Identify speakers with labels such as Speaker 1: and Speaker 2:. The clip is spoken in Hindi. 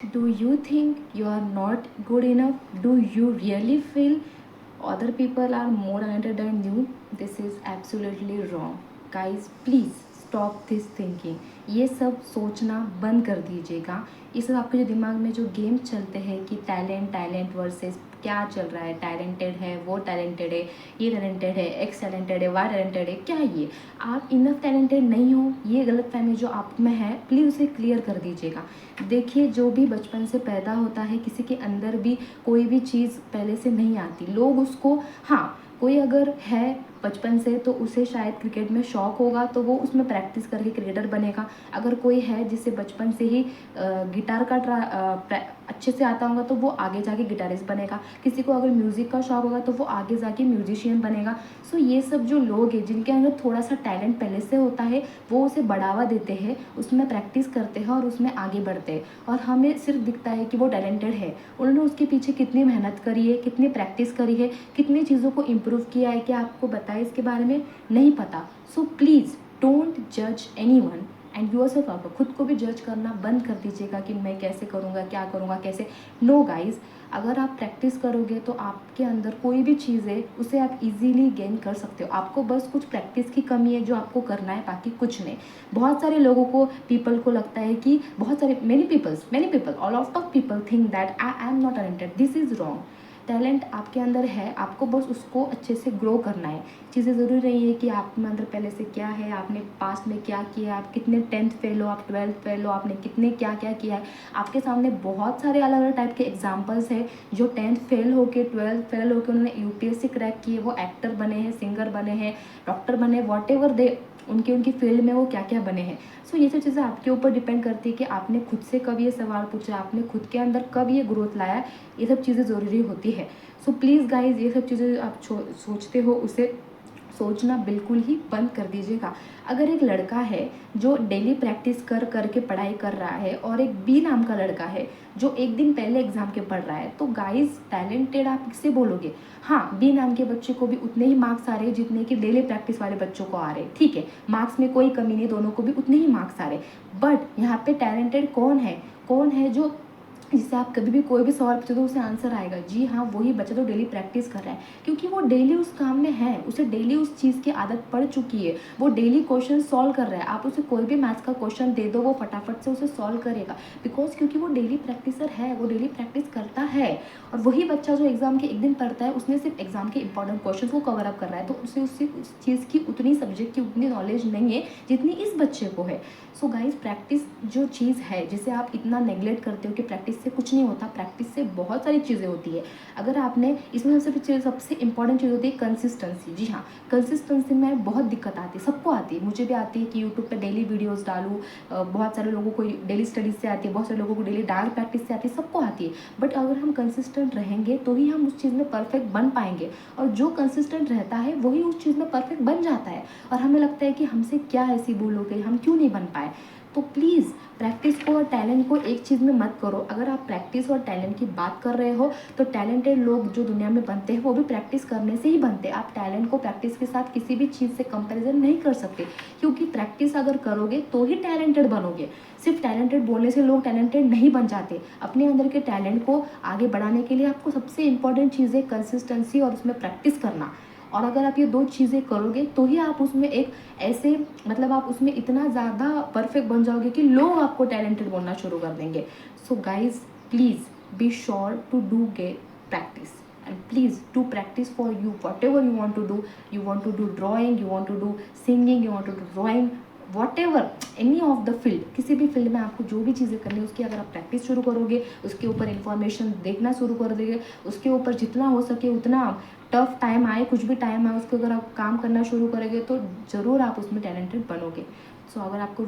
Speaker 1: Do you think you are not good enough? Do you really feel other people are more talented than you? This is absolutely wrong. Guys, please stop this thinking. ये सब सोचना बंद कर दीजिएगा. ये सब आपके जो दिमाग में जो गेम चलते हैं कि टैलेंट वर्सेस क्या चल रहा है, टैलेंटेड है, वो टैलेंटेड है, ये टैलेंटेड है, एक्स टैलेंटेड है, वाई टैलेंटेड है, क्या है ये? आप इनफ टैलेंटेड नहीं हो, ये गलतफहमी जो आप में है प्लीज़ उसे क्लियर कर दीजिएगा. देखिए, जो भी बचपन से पैदा होता है, किसी के अंदर भी कोई भी चीज़ पहले से नहीं आती, लोग उसको, हाँ, कोई अगर है बचपन से तो उसे शायद क्रिकेट में शौक होगा तो वो उसमें प्रैक्टिस करके क्रिकेटर बनेगा. अगर कोई है जिसे बचपन से ही गिटार का अच्छे से आता होगा तो वो आगे जाके गिटारिस्ट बनेगा. किसी को अगर म्यूज़िक का शौक होगा तो वो आगे जाके म्यूजिशियन बनेगा. सो ये सब जो लोग हैं जिनके अंदर थोड़ा सा टैलेंट पहले से होता है, वो उसे बढ़ावा देते हैं, उसमें प्रैक्टिस करते हैं और उसमें आगे बढ़ते हैं. और हमें सिर्फ दिखता है कि वो टैलेंटेड है. उन्होंने उसके पीछे कितनी मेहनत करी है, कितनी प्रैक्टिस करी है, कितनी चीज़ों को इम्प्रूव किया है, क्या आपको बताए इसके बारे में नहीं पता. सो प्लीज़ डोंट जज एनीवन एंड योरसेल्फ. आप खुद को भी जज करना बंद कर दीजिएगा कि मैं कैसे करूँगा, क्या करूँगा, कैसे. नो गाइज, अगर आप प्रैक्टिस करोगे तो आपके अंदर कोई भी चीज़ है उसे आप इजीली गेन कर सकते हो. आपको बस कुछ प्रैक्टिस की कमी है जो आपको करना है, बाकी कुछ नहीं. बहुत सारे लोगों को, पीपल को लगता है कि बहुत सारे many people all of people think that I am not talented. This is wrong. Talent आपके अंदर है, आपको बस उसको अच्छे से ग्रो करना है. चीज़ें ज़रूरी नहीं है कि आप में अंदर पहले से क्या है, आपने पास्ट में क्या किया, आप कितने 10th फेल हो, आप 12th फेल हो, आपने कितने क्या क्या किया है. आपके सामने बहुत सारे अलग अलग टाइप के एग्जाम्पल्स हैं जो 10th फेल होके, 12th फेल होके उन्होंने यूपीएससी क्रैक किए, वो एक्टर बने हैं, सिंगर बने हैं, डॉक्टर बने, वॉट एवर दे उनकी फील्ड में वो क्या क्या बने हैं. सो ये सब चीज़ें आपके ऊपर डिपेंड करती है कि आपने खुद से कब ये सवाल पूछा, आपने खुद के अंदर कब ये ग्रोथ लाया. ये सब चीज़ें ज़रूरी होती है. सो प्लीज़ गाइज, ये सब चीज़ें आप सोचते हो उसे सोचना बिल्कुल ही बंद कर दीजिएगा. अगर एक लड़का है जो डेली प्रैक्टिस कर करके पढ़ाई कर रहा है और एक बी नाम का लड़का है जो एक दिन पहले एग्जाम के पढ़ रहा है, तो गाइस टैलेंटेड आप किससे बोलोगे? हाँ, बी नाम के बच्चे को भी उतने ही मार्क्स आ रहे हैं जितने कि डेली प्रैक्टिस वाले बच्चों को आ रहे हैं. ठीक है, मार्क्स में कोई कमी नहीं, दोनों को भी उतने ही मार्क्स आ रहे हैं. बट यहाँ पे टैलेंटेड कौन है जो जिससे आप कभी भी कोई भी सवाल पूछो तो उसे आंसर आएगा. जी हाँ, वही बच्चा तो डेली प्रैक्टिस कर रहा है, क्योंकि वो डेली उस काम में है, उसे डेली उस चीज़ की आदत पड़ चुकी है, वो डेली क्वेश्चन सॉल्व कर रहा है. आप उसे कोई भी मैथ्स का क्वेश्चन दे दो, वो फटाफट से उसे सॉल्व करेगा, क्योंकि वो डेली प्रैक्टिसर है, वो डेली प्रैक्टिस करता है. और वही बच्चा जो एग्जाम के एक दिन पढ़ता है, उसने सिर्फ एग्जाम के इंपॉर्टेंट क्वेश्चन को कवर अप कर रहा है, तो उसे उस चीज़ की उतनी सब्जेक्ट की उतनी नॉलेज नहीं है जितनी इस बच्चे को है. सो गाइज, प्रैक्टिस जो चीज़ है जिसे आप इतना नेग्लेक्ट करते हो कि प्रैक्टिस से कुछ नहीं होता, प्रैक्टिस से बहुत सारी चीज़ें होती है. अगर आपने इसमें सबसे इंपॉर्टेंट चीज़ होती है कंसिस्टेंसी. जी हाँ, कंसिस्टेंसी में बहुत दिक्कत आती है, सबको आती है, मुझे भी आती है कि यूट्यूब पे डेली वीडियोस डालूँ. बहुत सारे लोगों को डेली स्टडीज से आती है, बहुत सारे लोगों को डेली डांस प्रैक्टिस से आती है, सबको आती है. बट अगर हम कंसिस्टेंट रहेंगे तो ही हम उस चीज़ में परफेक्ट बन पाएंगे. और जो कंसिस्टेंट रहता है वही उस चीज़ में परफेक्ट बन जाता है. और हमें लगता है कि हमसे क्या ऐसी भूल हो गई, हम क्यों नहीं बन पाए. तो प्लीज़ प्रैक्टिस को और टैलेंट को एक चीज़ में मत करो. अगर आप प्रैक्टिस और टैलेंट की बात कर रहे हो तो टैलेंटेड लोग जो दुनिया में बनते हैं वो भी प्रैक्टिस करने से ही बनते हैं. आप टैलेंट को प्रैक्टिस के साथ किसी भी चीज़ से कंपैरिजन नहीं कर सकते, क्योंकि प्रैक्टिस अगर करोगे तो ही टैलेंटेड बनोगे. सिर्फ टैलेंटेड बोलने से लोग टैलेंटेड नहीं बन जाते. अपने अंदर के टैलेंट को आगे बढ़ाने के लिए आपको सबसे इंपॉर्टेंट चीज़ है कंसिस्टेंसी और उसमें प्रैक्टिस करना. और अगर आप ये दो चीज़ें करोगे तो ही आप उसमें एक ऐसे, मतलब आप उसमें इतना ज़्यादा परफेक्ट बन जाओगे कि लोग आपको टैलेंटेड बोलना शुरू कर देंगे. So guys, please be sure to do get practice and please do practice for you whatever you want to do. You want to do drawing, you want to do singing, you want to do drawing, whatever, any of the field. किसी भी फील्ड में आपको जो भी चीज़ें करनी है उसकी अगर आप प्रैक्टिस शुरू करोगे, उसके ऊपर इन्फॉर्मेशन देखना शुरू कर देंगे, उसके ऊपर जितना हो सके उतना, टफ टाइम आए, कुछ भी टाइम आए, उसको अगर आप काम करना शुरू करेंगे तो ज़रूर आप उसमें टैलेंटेड बनोगे. सो अगर आपको